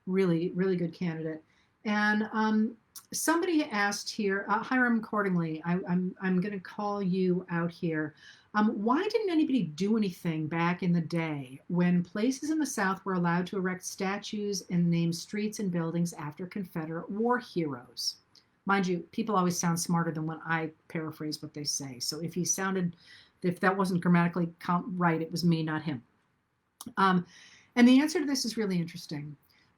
Really, really good candidate. And somebody asked here, Hiram Cordingley, I'm going to call you out here. Why didn't anybody do anything back in the day when places in the South were allowed to erect statues and name streets and buildings after Confederate war heroes? Mind you, people always sound smarter than when I paraphrase what they say. So if that wasn't grammatically right, it was me, not him. And the answer to this is really interesting,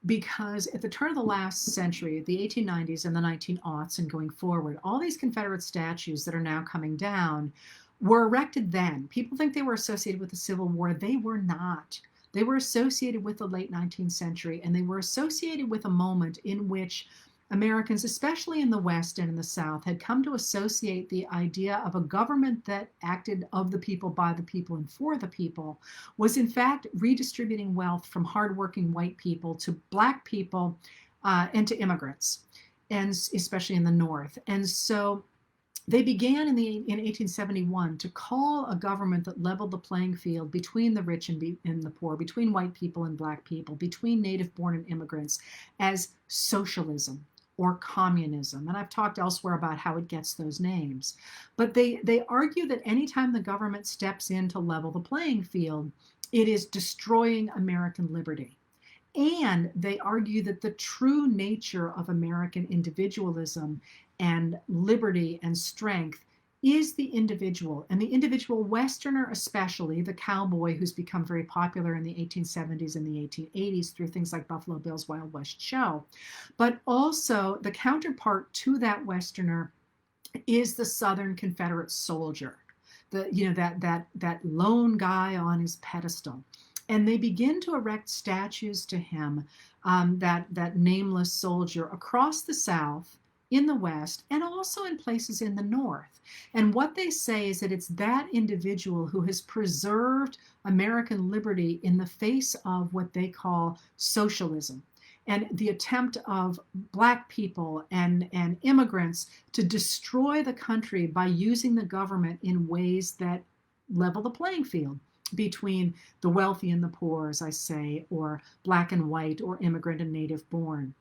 because at the turn of the last century, the 1890s and the 1900s and going forward, all these Confederate statues that are now coming down were erected then. People think they were associated with the Civil War. They were not. They were associated with the late 19th century, and they were associated with a moment in which Americans, especially in the West and in the South, had come to associate the idea of a government that acted of the people, by the people, and for the people, was in fact redistributing wealth from hardworking white people to Black people and to immigrants, and especially in the North. And so they began in 1871 to call a government that leveled the playing field between the rich and the poor, between white people and Black people, between native-born and immigrants, as socialism or communism. And I've talked elsewhere about how it gets those names. But they argue that anytime the government steps in to level the playing field, it is destroying American liberty. And they argue that the true nature of American individualism and liberty and strength is the individual, and the individual Westerner, especially the cowboy, who's become very popular in the 1870s and the 1880s through things like Buffalo Bill's Wild West Show. But also the counterpart to that Westerner is the Southern Confederate soldier, that lone guy on his pedestal. And they begin to erect statues to him, that nameless soldier, across the South, in the West, and also in places in the North. And what they say is that it's that individual who has preserved American liberty in the face of what they call socialism, and the attempt of Black people and immigrants to destroy the country by using the government in ways that level the playing field between the wealthy and the poor, as I say, or Black and white, or immigrant and native born.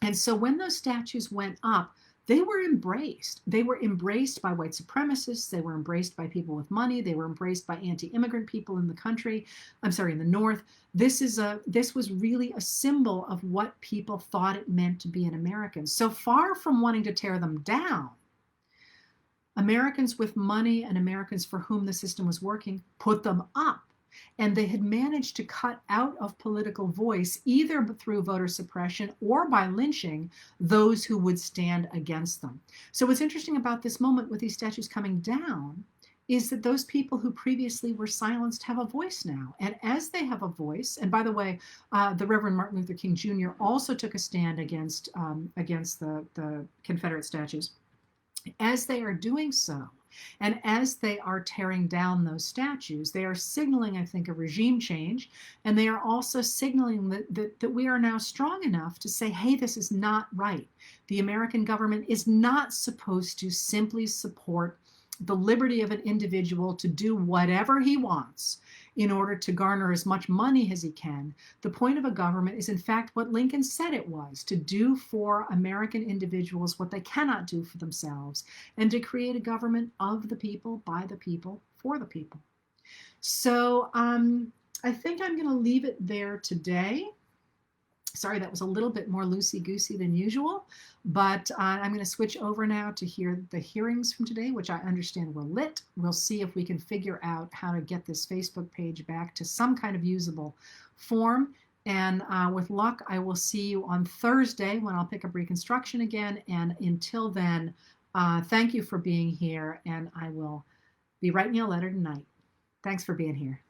And so when those statues went up, they were embraced. They were embraced by white supremacists. They were embraced by people with money. They were embraced by anti-immigrant people in the country. In the North. This was really a symbol of what people thought it meant to be an American. So far from wanting to tear them down, Americans with money and Americans for whom the system was working put them up. And they had managed to cut out of political voice, either through voter suppression or by lynching, those who would stand against them. So what's interesting about this moment with these statues coming down is that those people who previously were silenced have a voice now. And as they have a voice, and by the way, the Reverend Martin Luther King Jr. also took a stand against the Confederate statues. As they are doing so, and as they are tearing down those statues, they are signaling, I think, a regime change. And they are also signaling that we are now strong enough to say, hey, this is not right. The American government is not supposed to simply support the liberty of an individual to do whatever he wants in order to garner as much money as he can. The point of a government is, in fact, what Lincoln said it was, to do for American individuals what they cannot do for themselves, and to create a government of the people, by the people, for the people. So I think I'm going to leave it there today. Sorry, that was a little bit more loosey-goosey than usual, but I'm going to switch over now to hear the hearings from today, which I understand were lit. We'll see if we can figure out how to get this Facebook page back to some kind of usable form. And with luck, I will see you on Thursday when I'll pick up Reconstruction again. And until then, Thank you for being here, and I will be writing you a letter tonight. Thanks for being here.